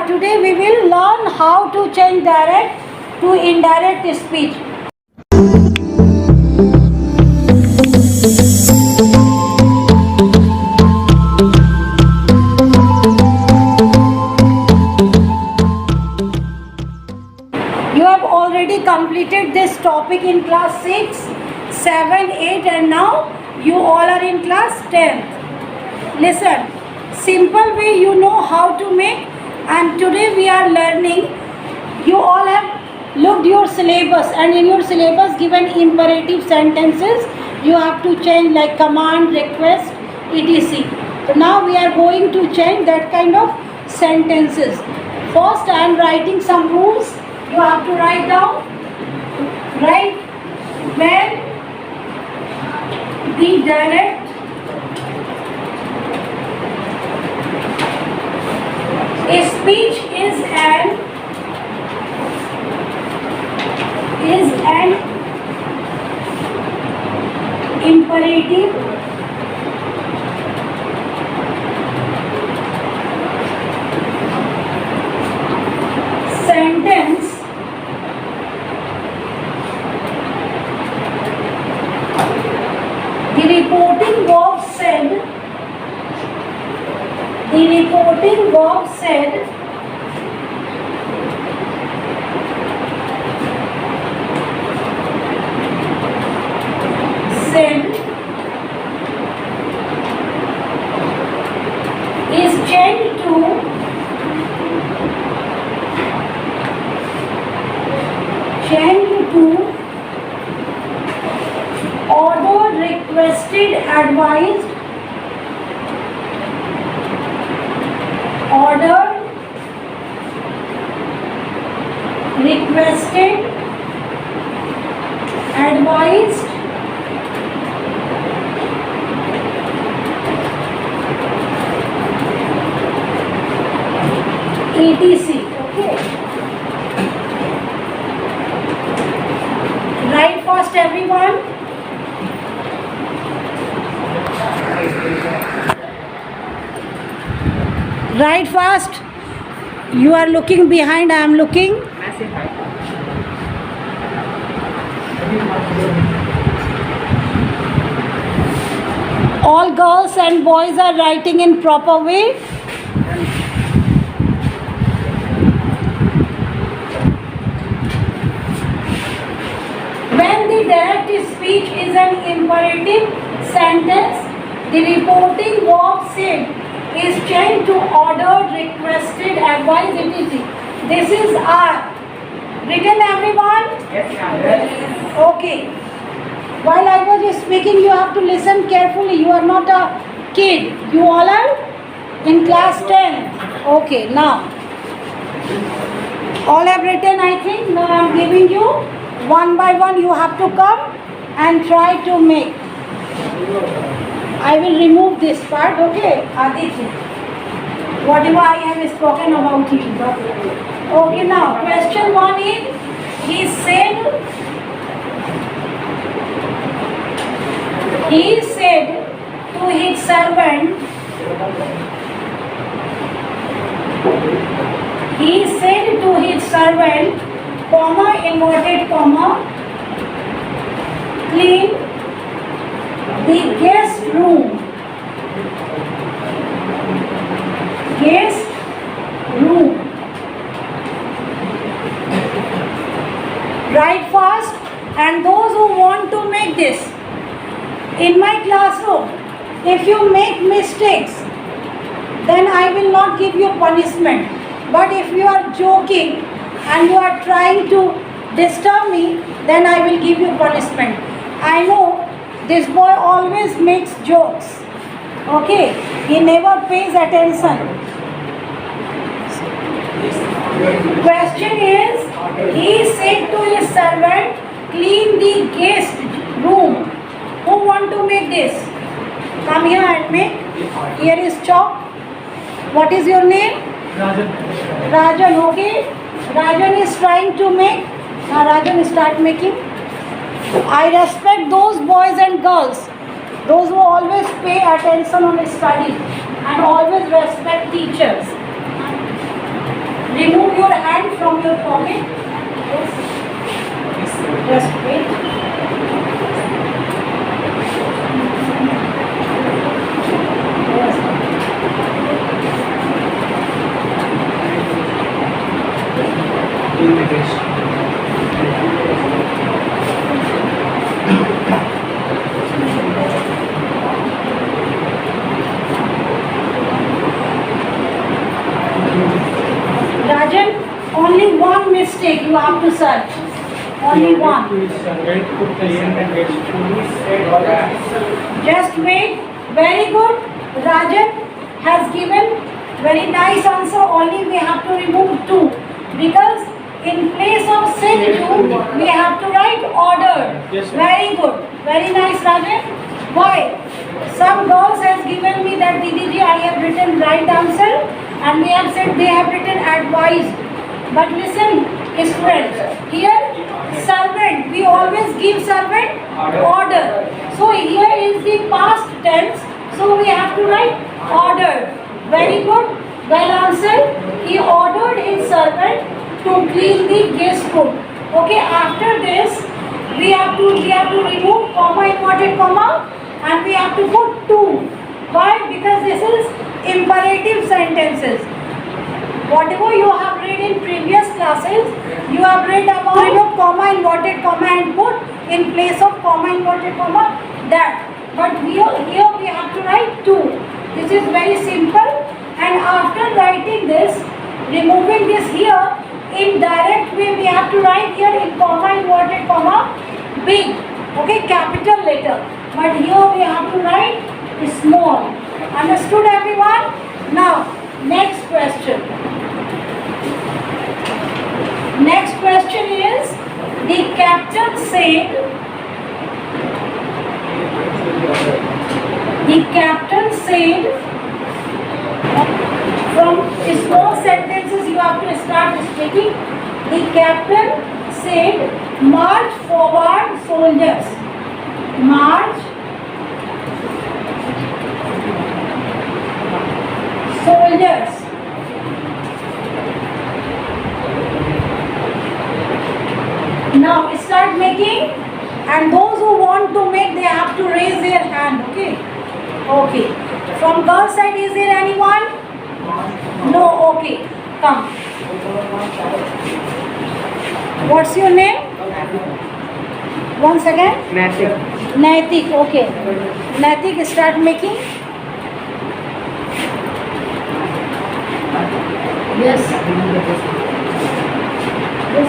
Today we will learn how to change direct to indirect speech. You have already completed this topic in class 6, 7, 8 and now you all are in class 10th. Listen, simple way you know how to make, and today we are learning. You all have looked your syllabus, and in your syllabus given imperative sentences you have to change like command, request, etc. So now we are going to change that kind of sentences. First I am writing some rules. You have to write down. Right? When the direct speech is an imperative sentence, the reporting verb said is changed to ordered, requested, advised, ordered, requested, advised, etc. Okay. Write fast, everyone. Write fast. You are looking behind, I am looking. All girls and boys are writing in proper way. When the direct speech is an imperative sentence, the reporting verb said is changed to ordered, requested, advised, etc. This is R. Written, everyone? Yes, ma'am. Okay. While I was speaking, you have to listen carefully. You are not a kid. You all are in class 10. Okay, now. All have written, I think. Now I am giving you one by one. You have to come and try to make. I will remove this part, okay? Aditya. Whatever I have spoken about you. Okay, now question 1 is, he said to his servant, comma, inverted comma, clean the guest room. Write fast, and those who want to make this in my classroom, if you make mistakes, then I will not give you punishment. But if you are joking and you are trying to disturb me, then I will give you punishment. I know this boy always makes jokes. Okay, he never pays attention. Question is, he said to his servant, clean the guest room. Who want to make this? Come here and make. Here is chalk. What is your name? Rajan. Okay. Rajan is trying to make. Now Rajan, start making. I respect those boys and girls, those who always pay attention on study and always respect teachers. from your pocket. Yes. Just wait. Rajan, only one mistake you have to search. Only one. Just wait. Very good. Rajan has given very nice answer. Only we have to remove 2 because in place of sit we have to write order. Yes, sir. Very good. Very nice, Rajan. Why? Some girls has given me that Didi I have written right answer and they have said they have written advised. But listen, students, here servant, we always give servant order. So here is the past tense, so we have to write order. Very good, well answered. He ordered his servant to clean the guest room. Okay, after this we have to remove comma, inverted comma, and we have to put 2. Why? Because this is imperative sentences. Whatever you have read in previous classes, you have read about remove comma, inverted comma and put in place of comma, inverted comma that. But here we have to write 2. This is very simple. And after writing this, removing this here, in direct way we have to write here in comma, inverted comma, big. Okay, capital letter. But here we have to write small. Understood, everyone? Now, next question. Next question is, the captain said, from small sentences you have to start speaking. The captain said, march forward soldiers. March soldiers. Now start making, and those who want to make, they have to raise their hand. Okay. Okay. From girl side, is there anyone? No. Okay. Come. What's your name? Once again. Naitik. Naitik. Okay. Naitik, start making. Yes. Yes,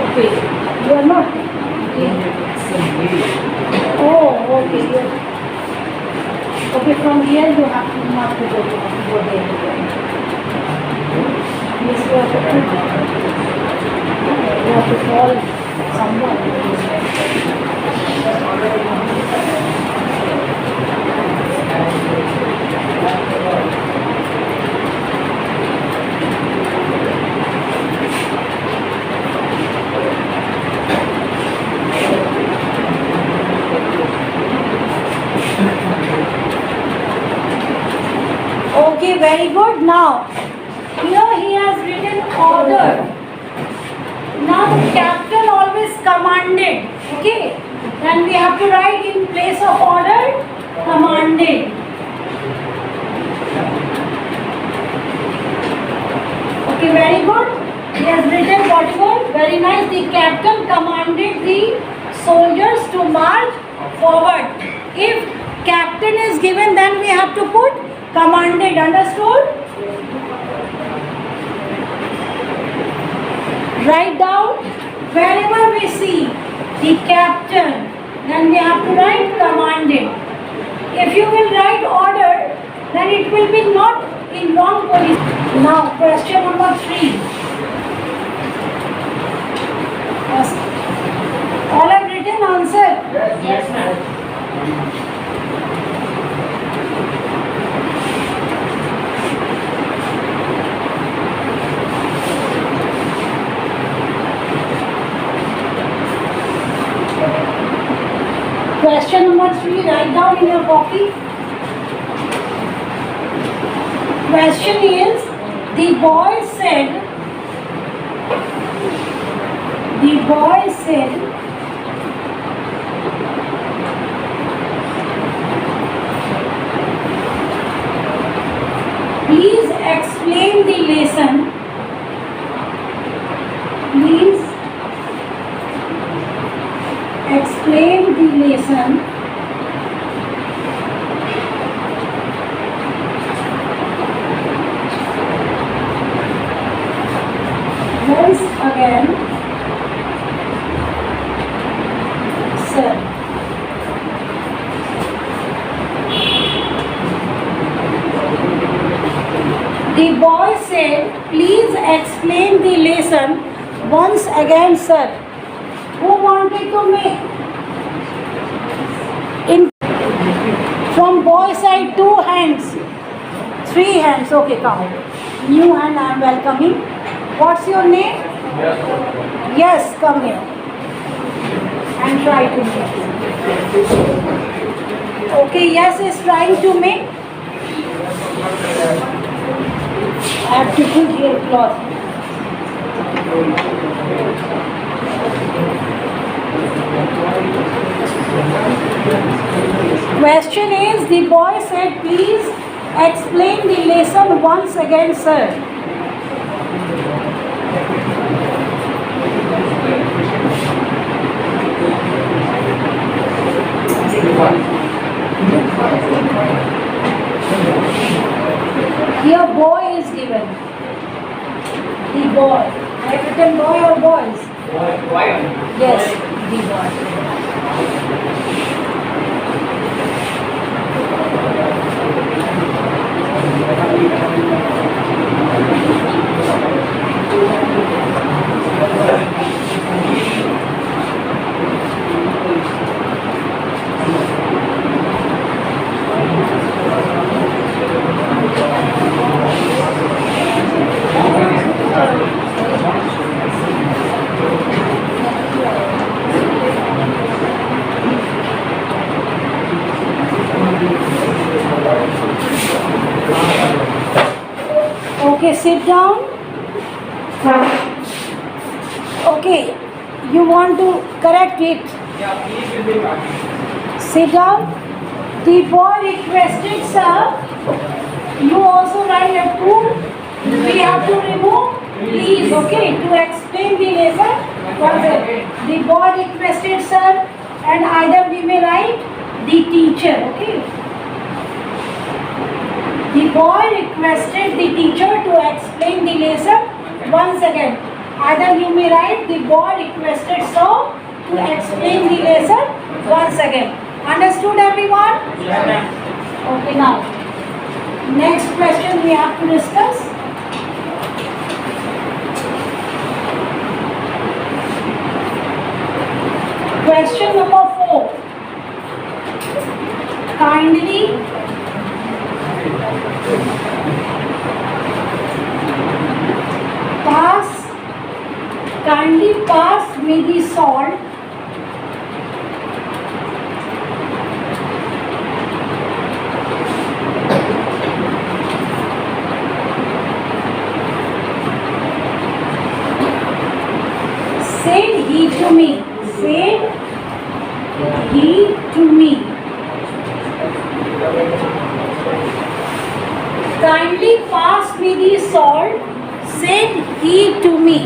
okay. You are not? Okay. Oh, okay. Okay, from here you have to not to go there. Yes, you have to fall somewhere. Okay, very good. Now, here he has written order. Now, captain always commanded. Okay, then we have to write in place of order, commanded. Okay, very good. He has written whatever. Very nice. The captain commanded the soldiers to march forward. If captain is given, then we have to put commanded. Understood? Write down wherever we see the captain, then we have to write commanded. If you will write order, then it will be not in wrong position. Now, question number 3. All have written answer? Yes, ma'am. Question number 3, write down in your copy. Question is, the boy said, please explain the lesson. Please explain the lesson once again, sir. The boy said, please explain the lesson once again, sir. Who wanted to make? In from boy side, 2 hands, 3 hands. Okay, come. New hand I am welcoming. What's your name? Yes, come here and try to make. Okay, yes is trying to make. I have to put your cloth. Question is, the boy said, please explain the lesson once again, sir. Here boy is given. The boy. I have written boy or boys? Boy. Yes, the boy. Okay, sit down. Okay, you want to correct it. Yeah, please will be back. Sit down. The boy requested, sir, you also write a two. We have to remove, please, okay, to explain the lesson. The boy requested, sir, and either we may write the teacher, okay. The boy requested the teacher to explain the lesson once again. Either you may write the boy requested so to explain the lesson once again. Understood, everyone? Yeah, ma'am. Okay, now next question we have to discuss. Question number 4. Kindly pass me the salt. Said he to me. Said he to me. Kindly pass me the salt, said he to me.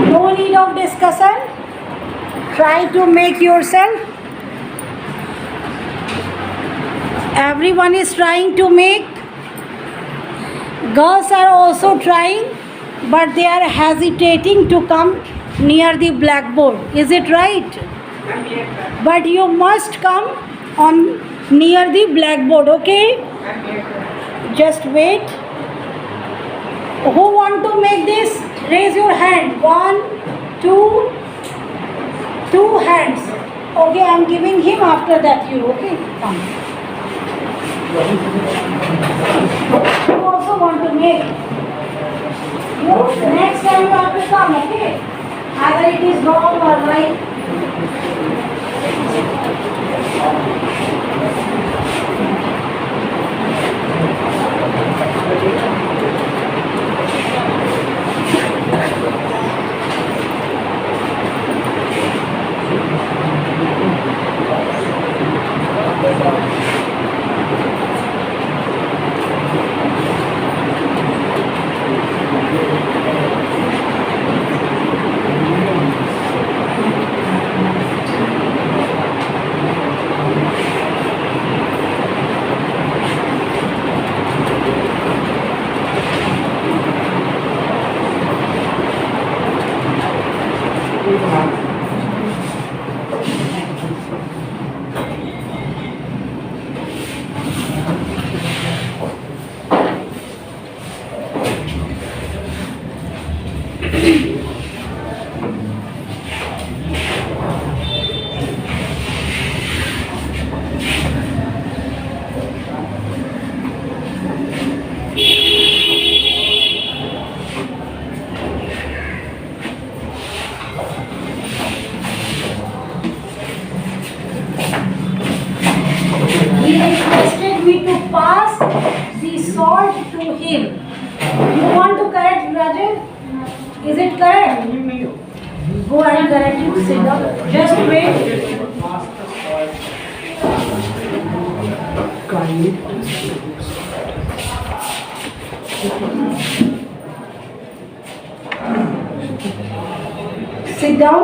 No need of discussion. Try to make yourself. Everyone is trying to make. Girls are also trying, but they are hesitating to come near the blackboard. Is it right? But you must come on near the blackboard, okay? Just wait. Who want to make this? Raise your hand. 1, 2, 2 hands. Okay, I am giving him, after that you, okay? Come. You also want to make. Next time you have to come, okay? Either it is wrong or right. him. You want to correct Rajat? Is it correct? Go and correct you. Sit down. Just wait. Sit down.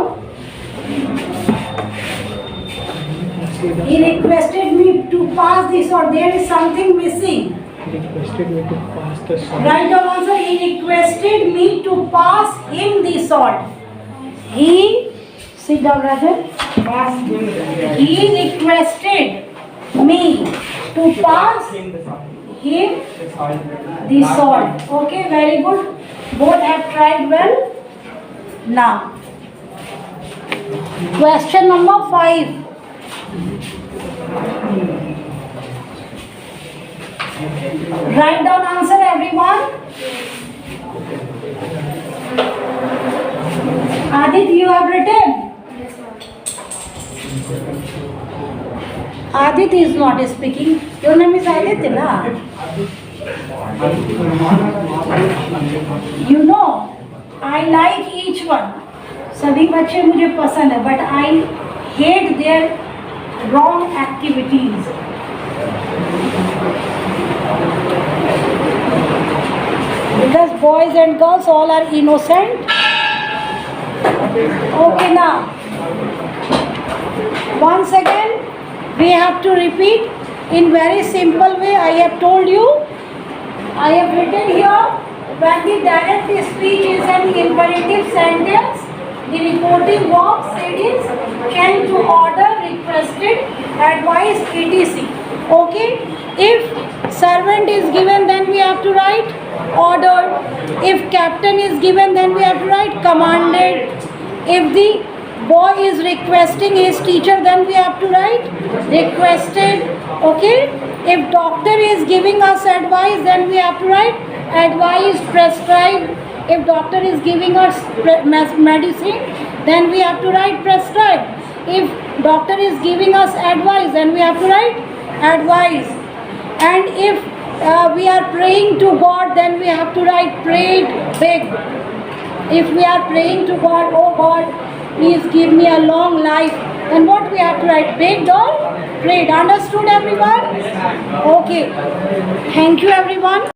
He requested me to pass this, or there is something missing. Requested me to pass the salt. Write down answer. He requested me to pass him the salt. He, sit down, Rajat. He requested me to pass him the salt. Okay, very good. Both have tried well. Now, question number 5. Write down answer, everyone. Adit, you have written? Adit is not speaking. Your name is Adit, na? You know, I like each one. सभी बच्चे मुझे पसंद है, but I hate their wrong activities. Because boys and girls all are innocent. Okay, now once again we have to repeat in very simple way. I have told you, I have written here, when the direct speech is an imperative sentence, the reporting verb said is can, to, order, requested, advised, etc. Okay, if servant is given, then we have to write ordered. If captain is given, then we have to write commanded. If the boy is requesting his teacher, then we have to write requested. Okay, if doctor is giving us advice, then we have to write advised, prescribed. If doctor is giving us medicine, then we have to write prescribed. If doctor is giving us advice, then we have to write advice. And if we are praying to God, then we have to write prayed, begged. If we are praying to God, oh God, please give me a long life, then what we have to write? Begged or prayed? Understood, everyone? Okay. Thank you, everyone.